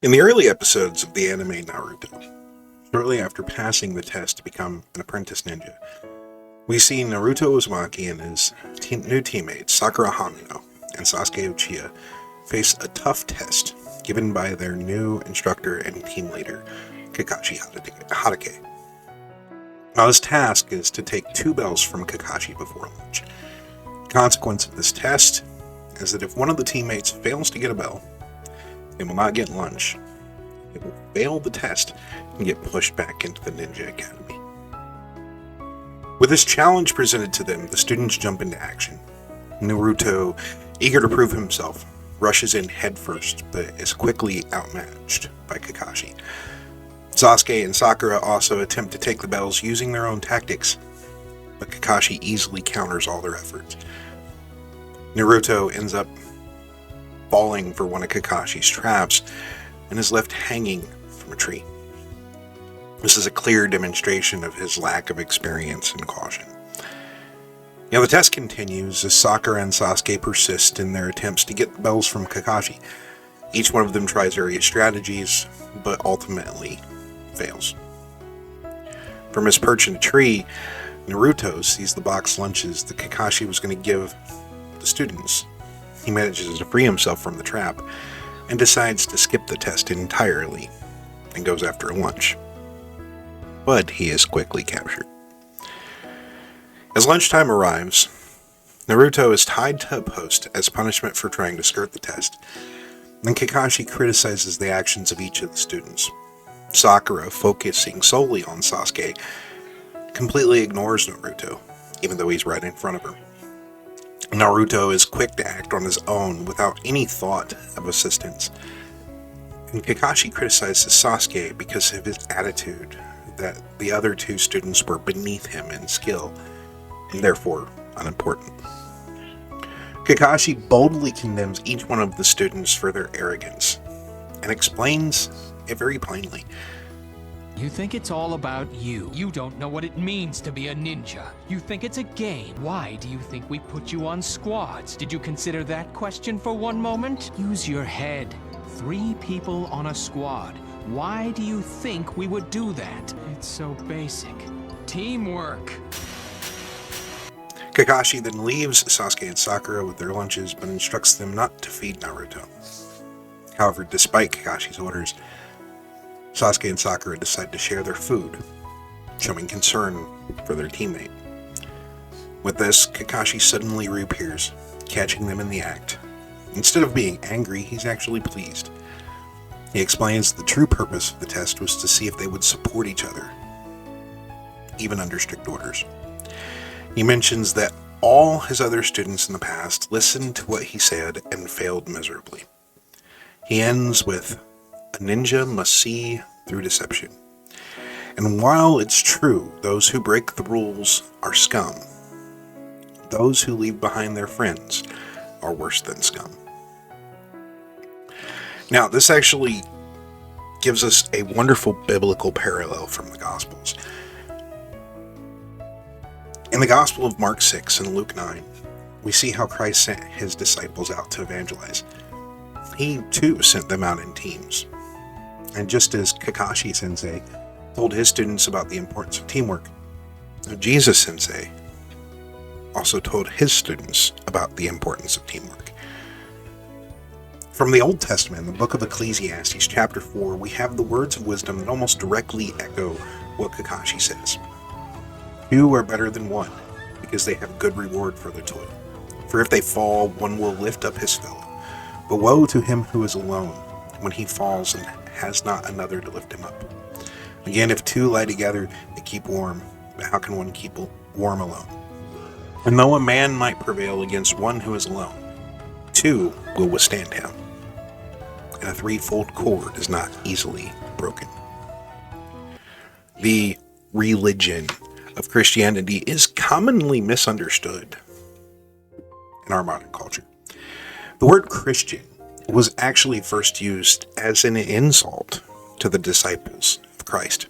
In the early episodes of the anime Naruto, shortly after passing the test to become an apprentice ninja, we see Naruto Uzumaki and his new teammates Sakura Haruno and Sasuke Uchiha face a tough test given by their new instructor and team leader, Kakashi Hatake. Now, his task is to take 2 bells from Kakashi before lunch. The consequence of this test is that if one of the teammates fails to get a bell, they will not get lunch. It will fail the test and get pushed back into the Ninja Academy. With this challenge presented to them, the students jump into action. Naruto, eager to prove himself, rushes in headfirst, but is quickly outmatched by Kakashi. Sasuke and Sakura also attempt to take the bells using their own tactics, but Kakashi easily counters all their efforts. Naruto ends up falling for one of Kakashi's traps and is left hanging from a tree. This is a clear demonstration of his lack of experience and caution. Now, the test continues as Sakura and Sasuke persist in their attempts to get the bells from Kakashi. Each one of them tries various strategies, but ultimately fails. From his perch in a tree, Naruto sees the box lunches that Kakashi was going to give the students. He manages to free himself from the trap and decides to skip the test entirely and goes after a lunch. But he is quickly captured. As lunchtime arrives, Naruto is tied to a post as punishment for trying to skirt the test, and Kakashi criticizes the actions of each of the students. Sakura, focusing solely on Sasuke, completely ignores Naruto, even though he's right in front of her. Naruto is quick to act on his own without any thought of assistance. And Kakashi criticizes Sasuke because of his attitude that the other 2 students were beneath him in skill and therefore unimportant. Kakashi boldly condemns each one of the students for their arrogance and explains it very plainly. You think it's all about you. You don't know what it means to be a ninja. You think it's a game. Why do you think we put you on squads? Did you consider that question for one moment? Use your head. 3 people on a squad. Why do you think we would do that? It's so basic. Teamwork. Kakashi then leaves Sasuke and Sakura with their lunches, but instructs them not to feed Naruto. However, despite Kakashi's orders, Sasuke and Sakura decide to share their food, showing concern for their teammate. With this, Kakashi suddenly reappears, catching them in the act. Instead of being angry, he's actually pleased. He explains the true purpose of the test was to see if they would support each other, even under strict orders. He mentions that all his other students in the past listened to what he said and failed miserably. He ends with, "A ninja must see through deception. And while it's true those who break the rules are scum, those who leave behind their friends are worse than scum." Now, this actually gives us a wonderful biblical parallel from the Gospels. In the Gospel of Mark 6 and Luke 9, we see how Christ sent his disciples out to evangelize. He, too, sent them out in teams. And just as Kakashi Sensei told his students about the importance of teamwork, Jesus Sensei also told his students about the importance of teamwork. From the Old Testament, the book of Ecclesiastes, chapter 4, we have the words of wisdom that almost directly echo what Kakashi says. 2 are better than 1, because they have good reward for their toil. For if they fall, one will lift up his fellow. But woe to him who is alone, when he falls and has not another to lift him up. Again, if 2 lie together, they keep warm, but how can one keep warm alone? And though a man might prevail against one who is alone, 2 will withstand him. And a threefold cord is not easily broken. The religion of Christianity is commonly misunderstood in our modern culture. The word Christian was actually first used as an insult to the disciples of Christ.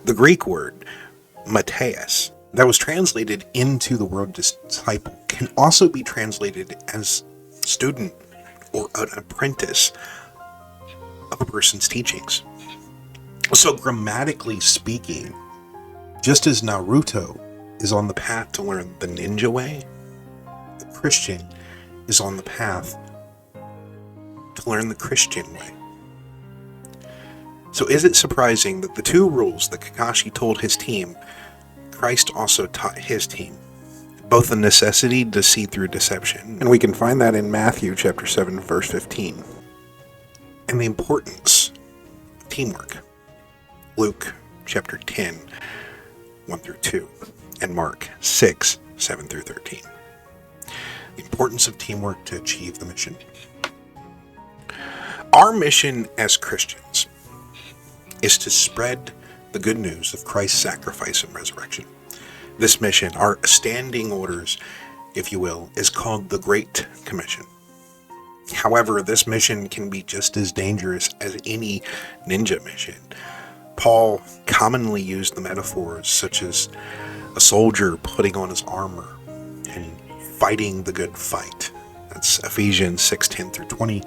The Greek word, Matthias, that was translated into the word disciple, can also be translated as student or an apprentice of of a person's teachings. So grammatically speaking, just as Naruto is on the path to learn the ninja way, the Christian is on the path to learn the Christian way. So is it surprising that the two rules that Kakashi told his team, Christ also taught his team? Both the necessity to see through deception, and we can find that in Matthew chapter 7, verse 15, and the importance of teamwork. Luke chapter 10, 1 through 2, and Mark 6, 7 through 13. The importance of teamwork to achieve the mission. Our mission as Christians is to spread the good news of Christ's sacrifice and resurrection. This mission, our standing orders, if you will, is called the Great Commission. However, this mission can be just as dangerous as any ninja mission. Paul commonly used the metaphors such as a soldier putting on his armor and fighting the good fight. That's Ephesians 6:10 through 20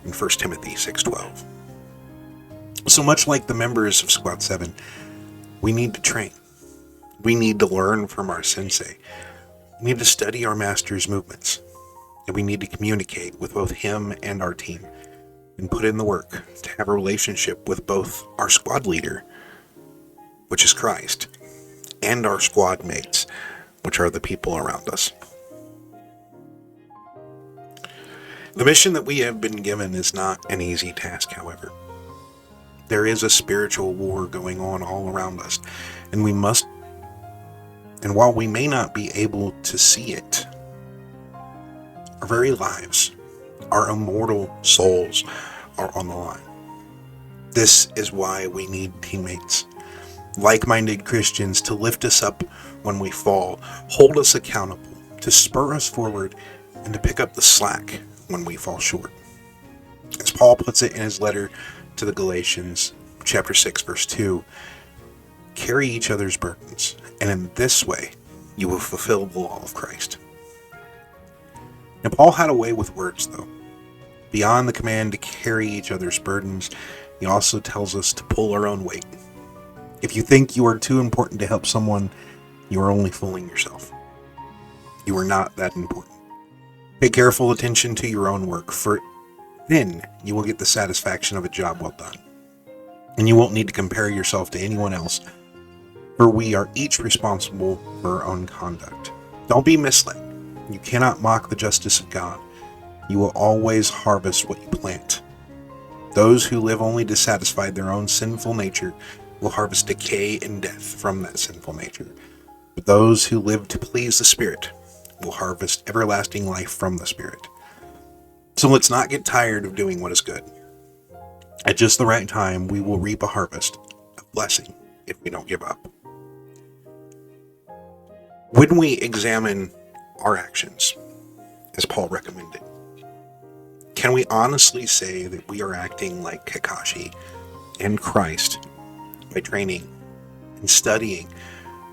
and 1 Timothy 6:12. So much like the members of Squad 7, we need to train. We need to learn from our sensei. We need to study our master's movements. And we need to communicate with both him and our team and put in the work to have a relationship with both our squad leader, which is Christ, and our squad mates, which are the people around us. The mission that we have been given is not an easy task, however. There is a spiritual war going on all around us, and while we may not be able to see it, our very lives, our immortal souls are on the line. This is why we need teammates, like-minded Christians to lift us up when we fall, hold us accountable, to spur us forward, and to pick up the slack when we fall short. As Paul puts it in his letter to the Galatians, chapter 6, verse 2, carry each other's burdens, and in this way you will fulfill the law of Christ. Now, Paul had a way with words, though. Beyond the command to carry each other's burdens, he also tells us to pull our own weight. If you think you are too important to help someone, you are only fooling yourself. You are not that important. Pay careful attention to your own work, for then you will get the satisfaction of a job well done. And you won't need to compare yourself to anyone else, for we are each responsible for our own conduct. Don't be misled. You cannot mock the justice of God. You will always harvest what you plant. Those who live only to satisfy their own sinful nature will harvest decay and death from that sinful nature. But those who live to please the Spirit will harvest everlasting life from the Spirit. So let's not get tired of doing what is good. At just the right time, we will reap a harvest of blessing if we don't give up. When we examine our actions, as Paul recommended, can we honestly say that we are acting like Kakashi and Christ by training and studying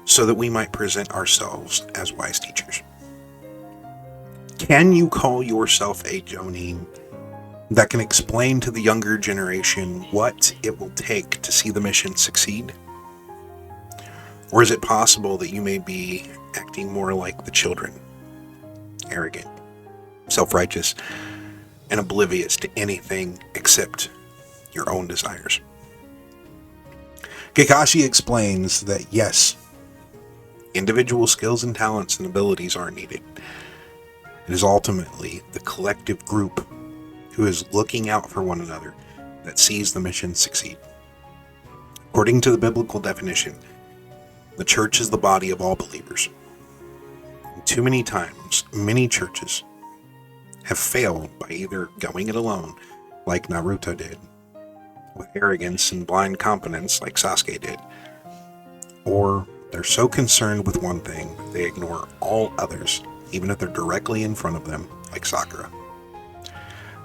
so that we might present ourselves as wise teachers? Can you call yourself a Jonin that can explain to the younger generation what it will take to see the mission succeed? Or is it possible that you may be acting more like the children, arrogant, self-righteous, and oblivious to anything except your own desires? Kakashi explains that yes, individual skills and talents and abilities are needed. It is ultimately the collective group who is looking out for one another that sees the mission succeed. According to the biblical definition, the church is the body of all believers. And too many times, many churches have failed by either going it alone, like Naruto did, with arrogance and blind competence, like Sasuke did, or they're so concerned with one thing that they ignore all others, even if they're directly in front of them, like Sakura.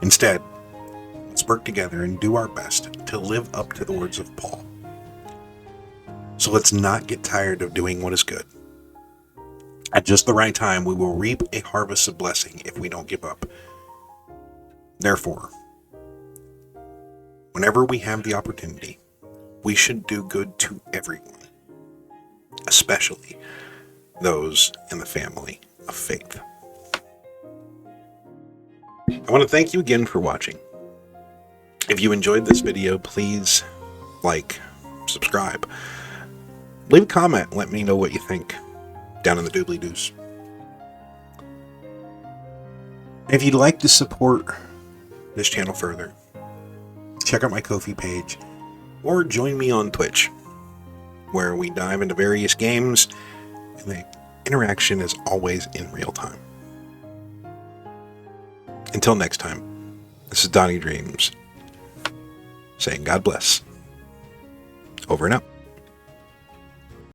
Instead, let's work together and do our best to live up to the words of Paul. So let's not get tired of doing what is good. At just the right time, we will reap a harvest of blessing if we don't give up. Therefore, whenever we have the opportunity, we should do good to everyone, especially those in the family of faith. I want to thank you again for watching. If you enjoyed this video, please like, subscribe, leave a comment, let me know what you think down in the doobly-doos. If you'd like to support this channel further, check out my Ko-fi page, or join me on Twitch, where we dive into various games, and the interaction is always in real time. Until next time, this is Donnie Dreams, saying God bless. Over and out.